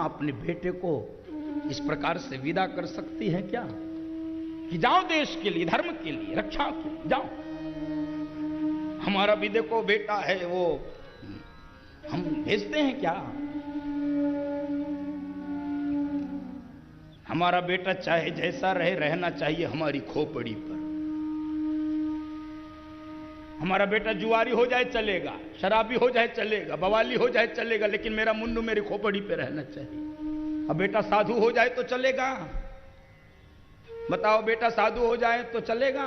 अपने बेटे को इस प्रकार से विदा कर सकती है क्या कि जाओ देश के लिए, धर्म के लिए, रक्षा के लिए जाओ। हमारा भी देखो बेटा है, वो हम भेजते हैं क्या? हमारा बेटा चाहे जैसा रहे, रहना चाहिए हमारी खोपड़ी पर। हमारा बेटा जुआरी हो जाए चलेगा, शराबी हो जाए चलेगा, बवाली हो जाए चलेगा, लेकिन मेरा मुन्नू मेरी खोपड़ी पे रहना चाहिए। अब बेटा साधु हो जाए तो चलेगा? बताओ, बेटा साधु हो जाए तो चलेगा?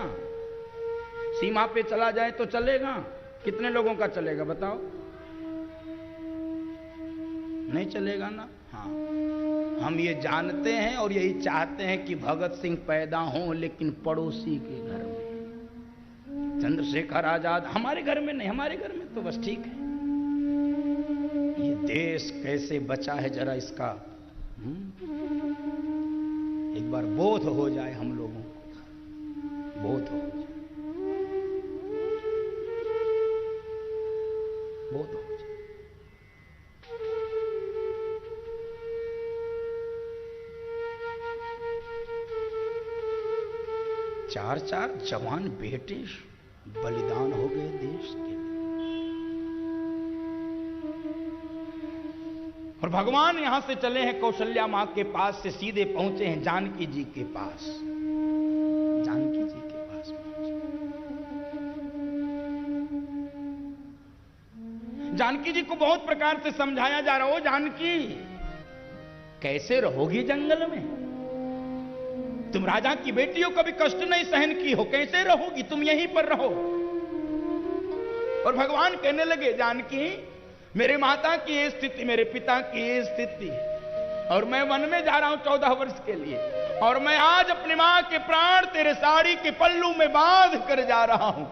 सीमा पे चला जाए तो चलेगा? कितने लोगों का चलेगा बताओ? नहीं चलेगा ना। हाँ, हम ये जानते हैं और यही चाहते हैं कि भगत सिंह पैदा हों, लेकिन पड़ोसी के घर में। चंद्रशेखर आजाद हमारे घर में नहीं, हमारे घर में तो बस ठीक है। ये देश कैसे बचा है, जरा इसका एक बार बोध हो जाए हम लोगों को, बोध हो जाए, बोध हो जाए। चार चार जवान बेटे बलिदान हो गए देश के लिए, और भगवान यहां से चले हैं कौशल्या मां के पास से सीधे पहुंचे हैं जानकी जी के पास। जानकी जी के पास पहुंचे। जानकी जी को बहुत प्रकार से समझाया जा रहा हो, जानकी कैसे रहोगी जंगल में? तुम राजा की बेटियों कभी कष्ट नहीं सहन की हो, कैसे रहोगी? तुम यहीं पर रहो। और भगवान कहने लगे, जानकी मेरे माता की ये स्थिति, मेरे पिता की ये स्थिति, और मैं वन में जा रहा हूं 14 वर्ष के लिए, और मैं आज अपनी मां के प्राण तेरे साड़ी के पल्लू में बांध कर जा रहा हूं।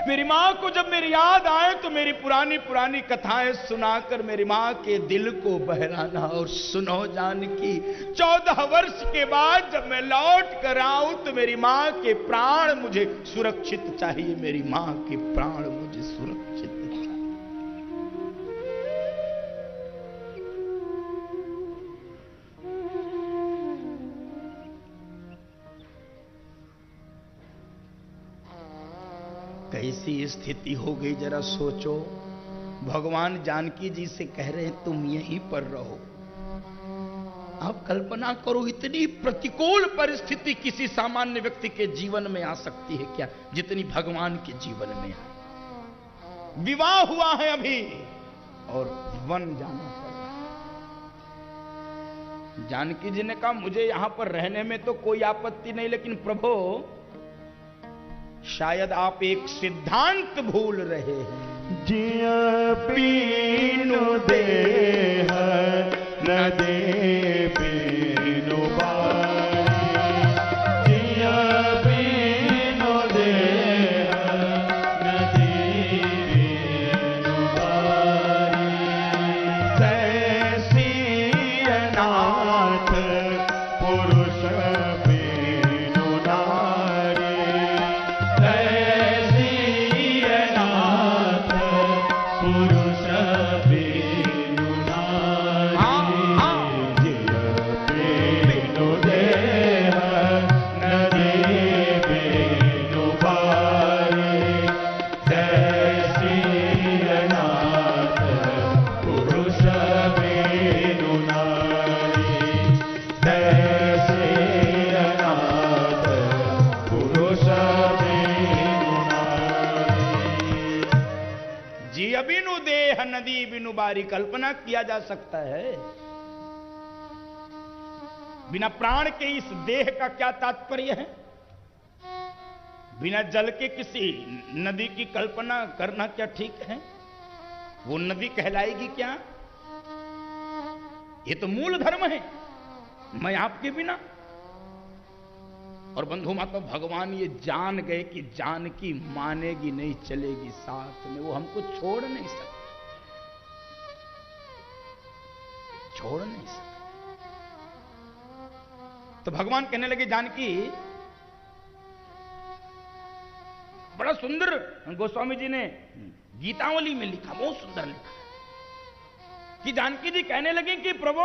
मेरी मां को जब मेरी याद आए तो मेरी पुरानी पुरानी कथाएं सुनाकर मेरी मां के दिल को बहलाना। और सुनो जानकी, 14 वर्ष के बाद जब मैं लौट कर आऊं तो मेरी मां के प्राण मुझे सुरक्षित चाहिए, मेरी मां के प्राण मुझे सुरक्षित चाहिए। कैसी स्थिति हो गई जरा सोचो। भगवान जानकी जी से कह रहे हैं तुम यहीं पर रहो। आप कल्पना करो, इतनी प्रतिकूल परिस्थिति किसी सामान्य व्यक्ति के जीवन में आ सकती है क्या, जितनी भगवान के जीवन में है। विवाह हुआ है अभी और वन जाना पड़ रहा है। जानकी जी ने कहा मुझे यहां पर रहने में तो कोई आपत्ति नहीं, लेकिन प्रभु शायद आप एक सिद्धांत भूल रहे हैं। जिया पीनु देह न दे पीनु बारी, जिया पीनु देह न दे पीनु बारी, तैसी अनाथ पुरुष पीनु नारी, नदी बिनु बारी। कल्पना किया जा सकता है बिना प्राण के इस देह का क्या तात्पर्य है। बिना जल के किसी नदी की कल्पना करना क्या ठीक है? वो नदी कहलाएगी क्या? ये तो मूल धर्म है, मैं आपके बिना। और बंधु माता, भगवान ये जान गए कि जानकी मानेगी नहीं, चलेगी साथ में, वो हमको छोड़ नहीं सकती, छोड़ नहीं सकते। तो भगवान कहने लगे, जानकी बड़ा सुंदर गोस्वामी जी ने गीतावली में लिखा, बहुत सुंदर लिखा कि जानकी जी कहने लगे कि प्रभु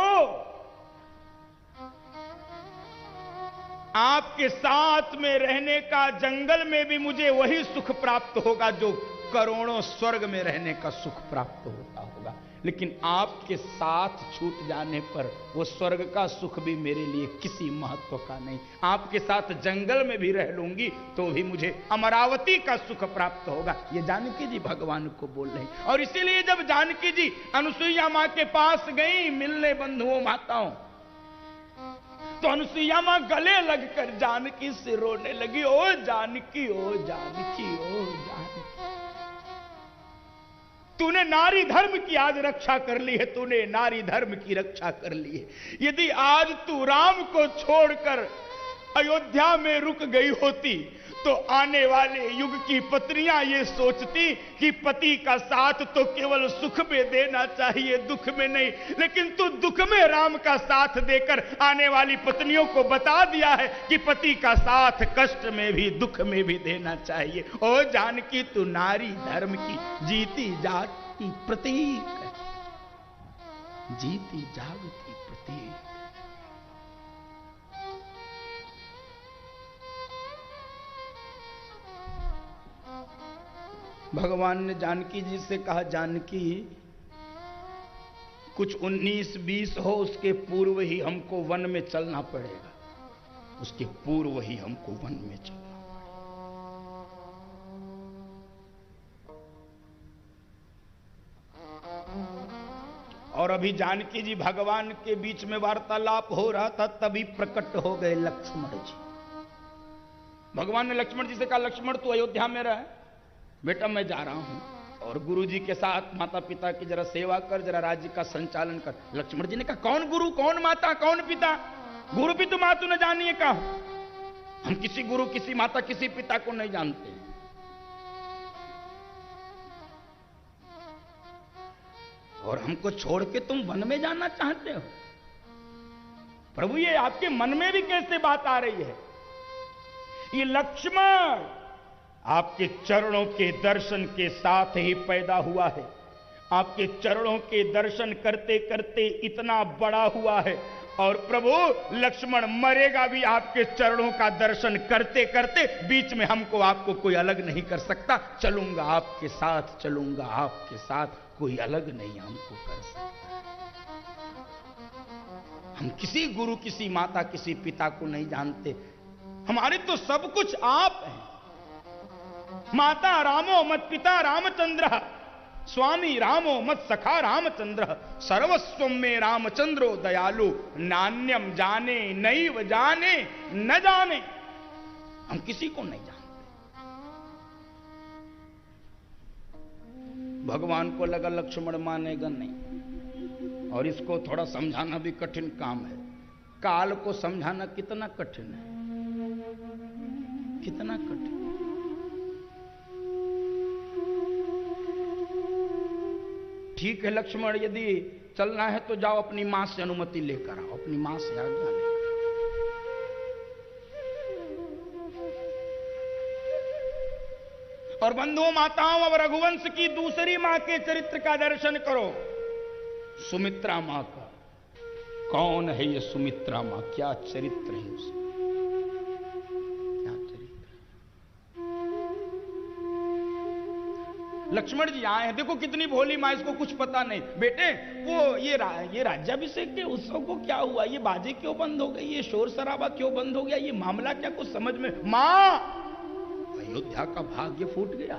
आपके साथ में रहने का जंगल में भी मुझे वही सुख प्राप्त होगा जो करोड़ों स्वर्ग में रहने का सुख प्राप्त होता होगा, लेकिन आपके साथ छूट जाने पर वो स्वर्ग का सुख भी मेरे लिए किसी महत्व का नहीं। आपके साथ जंगल में भी रह लूंगी तो भी मुझे अमरावती का सुख प्राप्त होगा। ये जानकी जी भगवान को बोल रहे हैं। और इसीलिए जब जानकी जी अनुसुईया मां के पास गई मिलने बंधुओं माताओं, तो अनुसुईया मां गले लगकर जानकी से रोने लगी, ओ जानकी, ओ जानकी, ओ जानकी, तूने नारी धर्म की आज रक्षा कर ली है, तूने नारी धर्म की रक्षा कर ली है। यदि आज तू राम को छोड़कर अयोध्या में रुक गई होती तो आने वाले युग की पत्नियां ये सोचती कि पति का साथ तो केवल सुख में देना चाहिए, दुख में नहीं, लेकिन तू दुख में राम का साथ देकर आने वाली पत्नियों को बता दिया है कि पति का साथ कष्ट में भी दुख में भी देना चाहिए। ओ जानकी, तू नारी धर्म की जीती जागती प्रतीक, जीती जागती प्रतीक। भगवान ने जानकी जी से कहा, जानकी कुछ 19-20 हो, उसके पूर्व ही हमको वन में चलना पड़ेगा, उसके पूर्व ही हमको वन में चलना पड़ेगा। और अभी जानकी जी भगवान के बीच में वार्तालाप हो रहा था, तभी प्रकट हो गए लक्ष्मण जी। भगवान ने लक्ष्मण जी से कहा, लक्ष्मण तू अयोध्या में रह, बेटा मैं जा रहा हूं और गुरु जी के साथ माता पिता की जरा सेवा कर, जरा राज्य का संचालन कर। लक्ष्मण जी ने कहा, कौन गुरु, कौन माता, कौन पिता? गुरु पितु मातु न जानिए का, हम किसी गुरु, किसी माता, किसी पिता को नहीं जानते। और हमको छोड़ के तुम वन में जाना चाहते हो? प्रभु ये आपके मन में भी कैसे बात आ रही है? ये लक्ष्मण आपके चरणों के दर्शन के साथ ही पैदा हुआ है, आपके चरणों के दर्शन करते करते इतना बड़ा हुआ है, और प्रभु लक्ष्मण मरेगा भी आपके चरणों का दर्शन करते करते। बीच में हमको आपको कोई अलग नहीं कर सकता, चलूंगा आपके साथ, चलूंगा आपके साथ, कोई अलग नहीं हमको कर सकता। हम किसी गुरु, किसी माता, किसी पिता को नहीं जानते, हमारे तो सब कुछ आप हैं। माता रामो मत पिता रामचंद्र, स्वामी रामो मत सखा रामचंद्र, सर्वस्व में रामचंद्रो दयालु, नान्यम जाने नैव जाने न जाने। हम किसी को नहीं जानते। भगवान को लगा लक्ष्मण मानेगा नहीं, और इसको थोड़ा समझाना भी कठिन काम है। काल को समझाना कितना कठिन है, कितना कठिन। ठीक है लक्ष्मण, यदि चलना है तो जाओ, अपनी मां से अनुमति लेकर आओ, अपनी मां से आज्ञा लेकर। और बंधुओं माताओं, अब रघुवंश की दूसरी मां के चरित्र का दर्शन करो, सुमित्रा मां का। कौन है ये सुमित्रा मां? क्या चरित्र है उसका, क्या चरित्र? लक्ष्मण जी आए हैं, देखो कितनी भोली मां, इसको कुछ पता नहीं। बेटे वो ये राज्याभिषेक के उत्सव को क्या हुआ, ये बाजे क्यों बंद हो गई, ये शोर शराबा क्यों बंद हो गया, ये मामला क्या कुछ समझ में? मां, अयोध्या का भाग्य फूट गया,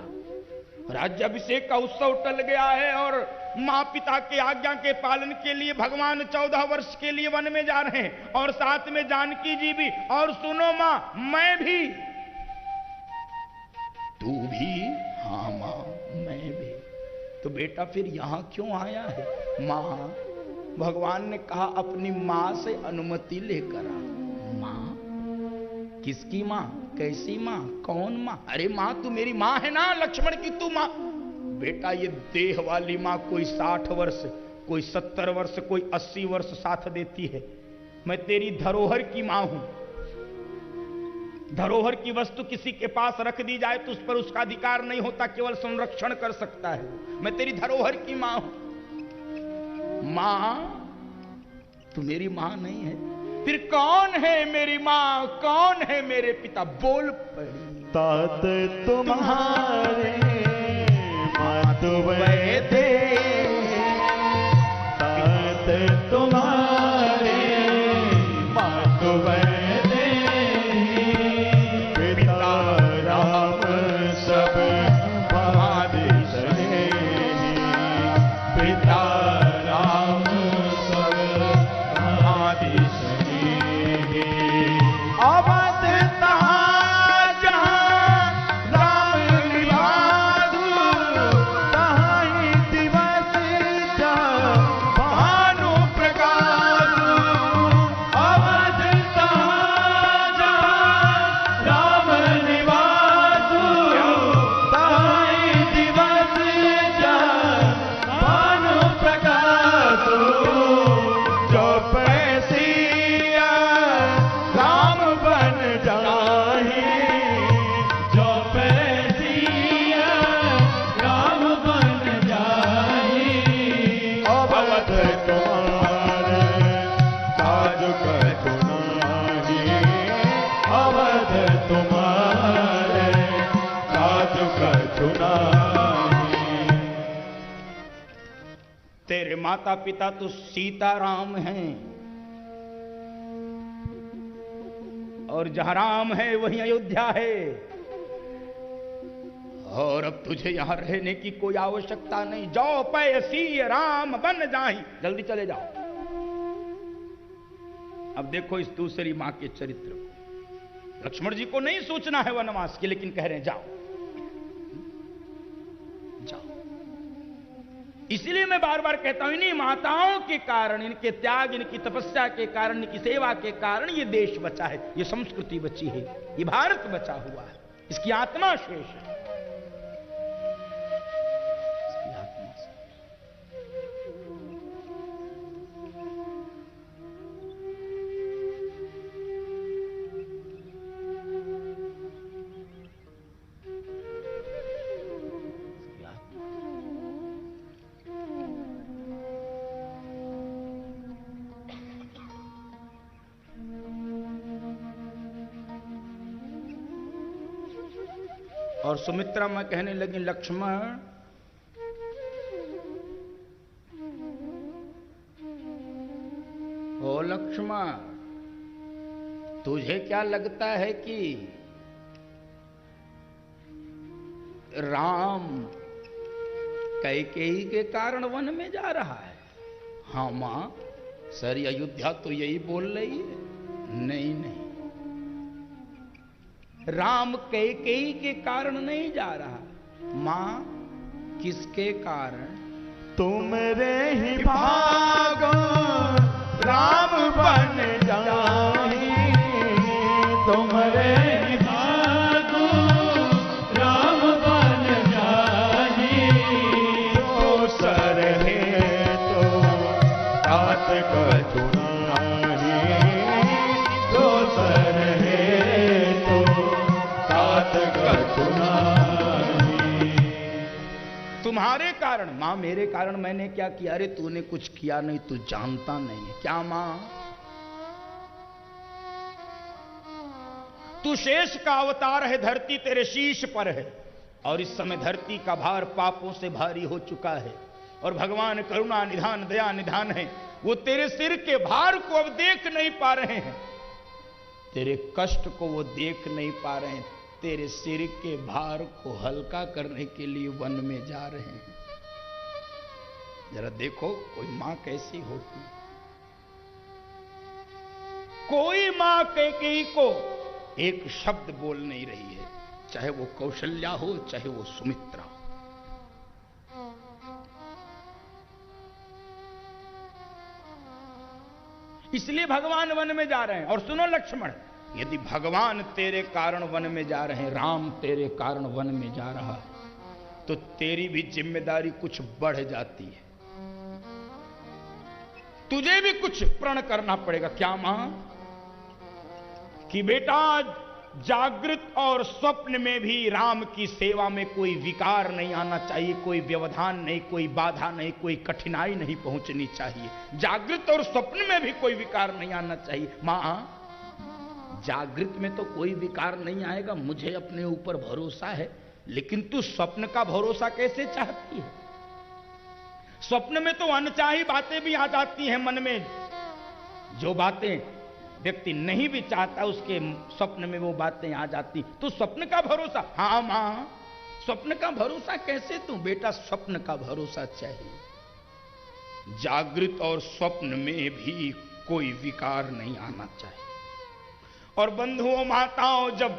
राज्याभिषेक का उत्सव टल गया है, और मां पिता के आज्ञा के पालन के लिए भगवान 14 वर्ष के लिए वन में जा रहे हैं, और साथ में जानकी जी भी। और सुनो मां, मैं भी, तू भी? हाँ मां, मैं भी। तो बेटा फिर यहां क्यों आया है? मां, भगवान ने कहा अपनी मां से अनुमति लेकर आ। मां? किसकी मां? कैसी मां? कौन मां? अरे मां तू मेरी मां है ना, लक्ष्मण की तू मां। बेटा ये देह वाली मां कोई 60 वर्ष, कोई 70 वर्ष, कोई 80 वर्ष साथ देती है। मैं तेरी धरोहर की मां हूं। धरोहर की वस्तु किसी के पास रख दी जाए तो उस पर उसका अधिकार नहीं होता, केवल संरक्षण कर सकता है। मैं तेरी धरोहर की मां हूं। मां, तू मेरी मां नहीं है, फिर कौन है मेरी मां, कौन है मेरे पिता? बोल पड़ी। तात तुम्हारे मातु वैदे, तात तुम्हारे मातु वैदे, पिता राम सब भादि स्नेही, पिता राम सब भादि स्नेही। अवध तहाँ जहाँ राम निवासु, तहाँ दिवस जहाँ भानु प्रकाशु। अवध तहाँ जहाँ राम निवासु, तहाँ दिवस जहाँ भानु प्रकाशु। जो पैसिया राम बन जाहि, जो पैसिया राम बन जाहि। अवध तुम्हारे काज कछु नाही, अवध तुम्हारे काज कछु नाही। तेरे माता पिता तो सीताराम हैं, और जहां राम है वहीं अयोध्या है, और अब तुझे यहां रहने की कोई आवश्यकता नहीं। जाओ पैसी राम बन जाहि, जल्दी चले जाओ। अब देखो इस दूसरी मां के चरित्र को। लक्ष्मण जी को नहीं सोचना है वनवास की, लेकिन कह रहे हैं जाओ जाओ। इसलिए मैं बार बार कहता हूं, इन्हीं माताओं के कारण, इनके त्याग, इनकी तपस्या के कारण, इनकी सेवा के कारण ये देश बचा है, ये संस्कृति बची है, ये भारत बचा हुआ है, इसकी आत्मा शेष है, इसकी आत्मा शेष। इसकी आत्मा। और सुमित्रा मां कहने लगी, लक्ष्मण ओ लक्ष्मण, तुझे क्या लगता है कि राम कैकेयी के कारण वन में जा रहा है? हाँ मां, सारी अयोध्या तो यही बोल रही है। नहीं नहीं, राम कैकेयी के कारण नहीं जा रहा। मां, किसके कारण? तुम रे ही भागो राम बन जाहि, तुम रे ही भागो राम बन जाहि। तो सर है तो तात कछु नाही, तो सर है तो तात कछु नाही। तुम्हारे कारण? मां, मेरे कारण मैंने क्या किया? अरे तूने कुछ किया नहीं, तू जानता नहीं है। क्या मां? तू शेष का अवतार है, धरती तेरे शीश पर है, और इस समय धरती का भार पापों से भारी हो चुका है, और भगवान करुणा निधान दया निधान है, वो तेरे सिर के भार को अब देख नहीं पा रहे हैं, तेरे कष्ट को वो देख नहीं पा रहे हैं, तेरे सिर के भार को हल्का करने के लिए वन में जा रहे हैं। जरा देखो कोई मां कैसी होती। कोई मां कैकेयी को एक शब्द बोल नहीं रही है, चाहे वो कौशल्या हो, चाहे वो सुमित्रा हो। इसलिए भगवान वन में जा रहे हैं। और सुनो लक्ष्मण, यदि भगवान तेरे कारण वन में जा रहे हैं, राम तेरे कारण वन में जा रहा है, तो तेरी भी जिम्मेदारी कुछ बढ़ जाती है, तुझे भी कुछ प्रण करना पड़ेगा। क्या मां? कि बेटा जागृत और स्वप्न में भी राम की सेवा में कोई विकार नहीं आना चाहिए, कोई व्यवधान नहीं, कोई बाधा नहीं, कोई कठिनाई नहीं पहुंचनी चाहिए। जागृत और स्वप्न में भी कोई विकार नहीं आना चाहिए। मां, जागृत में तो कोई विकार नहीं आएगा, मुझे अपने ऊपर भरोसा है, लेकिन तू स्वप्न का भरोसा कैसे चाहती है? स्वप्न में तो अनचाही बातें भी आ जाती हैं मन में, जो बातें व्यक्ति नहीं भी चाहता उसके स्वप्न में वो बातें आ जाती। तो स्वप्न का भरोसा, हाँ मां, स्वप्न का भरोसा कैसे तू? बेटा, स्वप्न का भरोसा चाहिए। जागृत और स्वप्न में भी कोई विकार नहीं आना चाहिए। और बंधुओं, माताओं, जब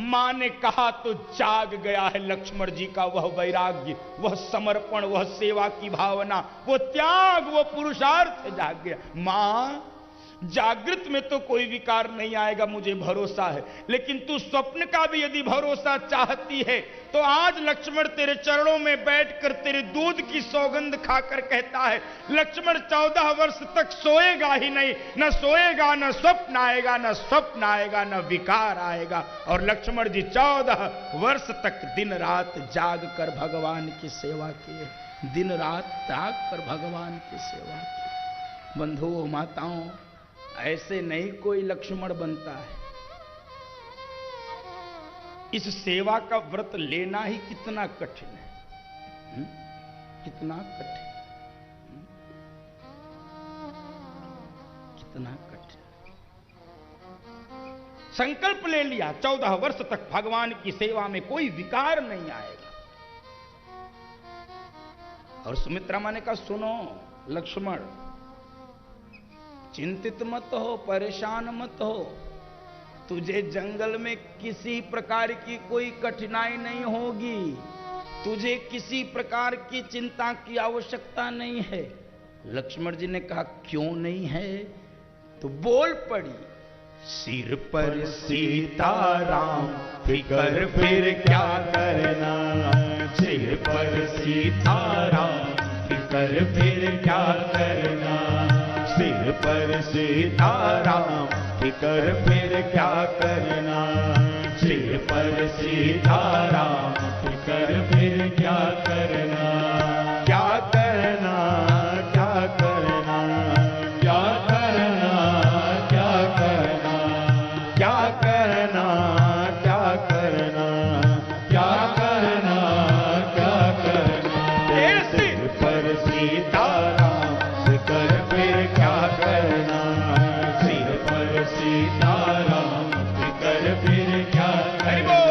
मां ने कहा तो जाग गया है लक्ष्मण जी का वह वैराग्य, वह समर्पण, वह सेवा की भावना, वो त्याग, वो पुरुषार्थ जाग गया। मां, जागृत में तो कोई विकार नहीं आएगा, मुझे भरोसा है, लेकिन तू स्वप्न का भी यदि भरोसा चाहती है तो आज लक्ष्मण तेरे चरणों में बैठकर तेरे दूध की सौगंध खाकर कहता है, लक्ष्मण 14 वर्ष तक सोएगा ही नहीं, न सोएगा, न स्वप्न आएगा, न स्वप्न आएगा, न विकार आएगा। और लक्ष्मण जी 14 वर्ष तक दिन रात जाग कर भगवान की सेवा किए, दिन रात जाग कर भगवान की सेवा की। बंधुओं, माताओं, ऐसे नहीं कोई लक्ष्मण बनता है। इस सेवा का व्रत लेना ही कितना कठिन है, कितना कठिन, कितना कठिन। संकल्प ले लिया 14 वर्ष तक भगवान की सेवा में कोई विकार नहीं आएगा। और सुमित्रा मां ने कहा, सुनो लक्ष्मण, चिंतित मत हो, परेशान मत हो, तुझे जंगल में किसी प्रकार की कोई कठिनाई नहीं होगी, तुझे किसी प्रकार की चिंता की आवश्यकता नहीं है। लक्ष्मण जी ने कहा, क्यों नहीं है? तो बोल पड़ी, सिर पर सीताराम, फिकर फिर क्या करना, सिर पर सीताराम, फिकर फिर क्या करना, सिर पर सीताराम, फिकर फिर क्या करना, सिर पर सीताराम, फिकर फिर क्या करना, क्या करना, क्या करना, क्या करना, क्या करना, क्या करना, क्या करना, क्या करना, क्या करना, सिर पर सीताराम, फिकर फिर क्या करना, सिर पर सीताराम, फिकर फिर क्या करना।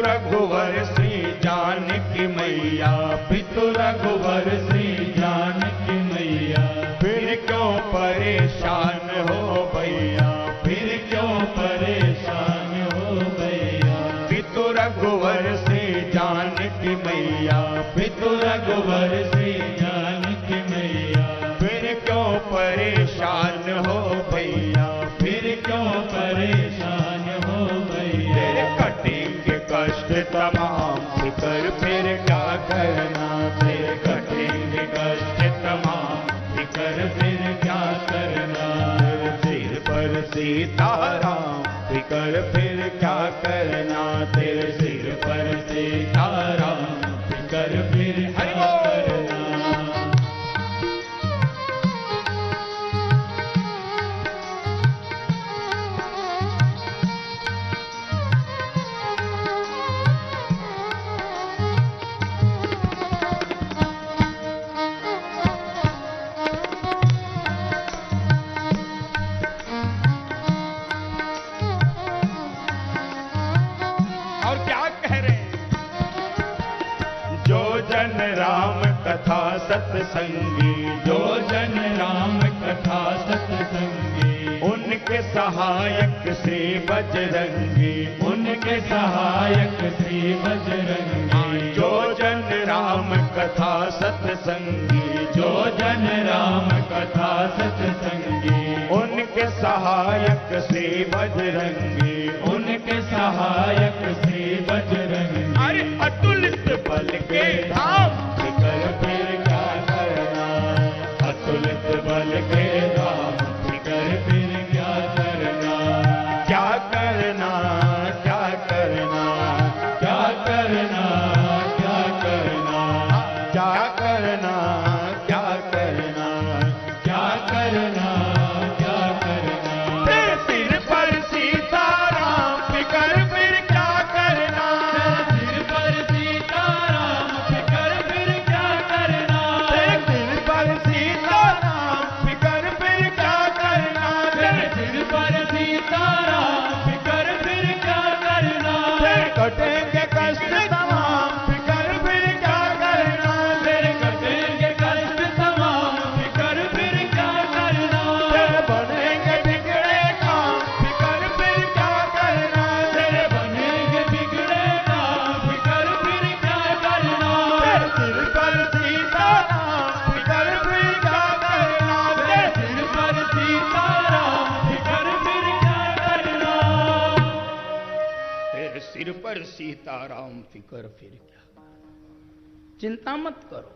रघुवर श्री जानकी मैया, पितु रघुवर श्री जानकी मैया, फिर क्यों परेशान हो भैया, फिर क्यों परेशान हो भैया, पितु रघुवर श्री जानकी मैया, पितु रघुवर श्री जानकी मैया, फिर क्यों परेशान हो भैया, फिर क्यों परेशान हो भैया, कटेंगे कष्ट तमाम, फिकर फिर क्या करना, फिर कटेंगे कष्ट तमाम, फिकर फिर क्या करना, सिर पर सीताराम, फिकर फिर क्या करना, तेरे सिर पर सीताराम, फिकर फिर क्या करना। राम कथा सत्संगी, जो जन राम कथा सत्संगी, उनके सहायक श्री बजरंगी, उनके सहायक श्री बजरंगी, जो जन राम कथा सत्संगी, जो जन राम कथा सत्संगी, उनके सहायक श्री बजरंगी, उनके सहायक श्री बजरंगी। अरे अतुलित बल के धाम फिकर फिर क्या करना, अतुलित बल के धाम, फिकर फिर क्या करना, क्या करना, क्या करना, क्या करना, क्या करना, क्या करना, क्या करना, क्या करना, क्या करना। तेरे सिर पर सीताराम फिकर फिर क्या करना, सिर पर सीताराम, फिकर फिर क्या करना, तेरे सिर पर सीताराम फिकर फिर क्या करना, तेरे सिर पर सीताराम, फिकर फिर क्या करना, तेरे कटेंगे कष्ट तमाम फिकर फिर क्या करना, तेरे कटेंगे कष्ट तमाम, फिकर फिर क्या करना, तेरे बनेंगे बिगड़े काम फिकर फिर क्या करना, तेरे बनेंगे बिगड़े काम, फिकर फिर क्या करना, तेरे सिर पर सीताराम फिकर फिर क्या करना, तेरे सिर पर सीताराम, फिकर फिर क्या करना। तेरे सिर पर सीताराम फिकर फिर क्या। चिंता मत करो,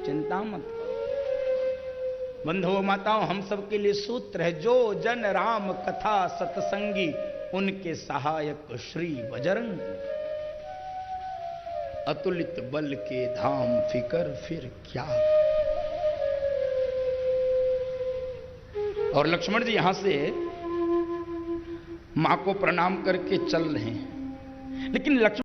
चिंता मत करो बंधुओं माताओं, हम सबके लिए सूत्र है, जो जन राम कथा सत्संगी, उनके सहायक श्री बजरंगी। अतुलित बल के धाम फिकर फिर क्या। और लक्ष्मण जी यहां से मां को प्रणाम करके चल रहे हैं, लेकिन लक्ष्मण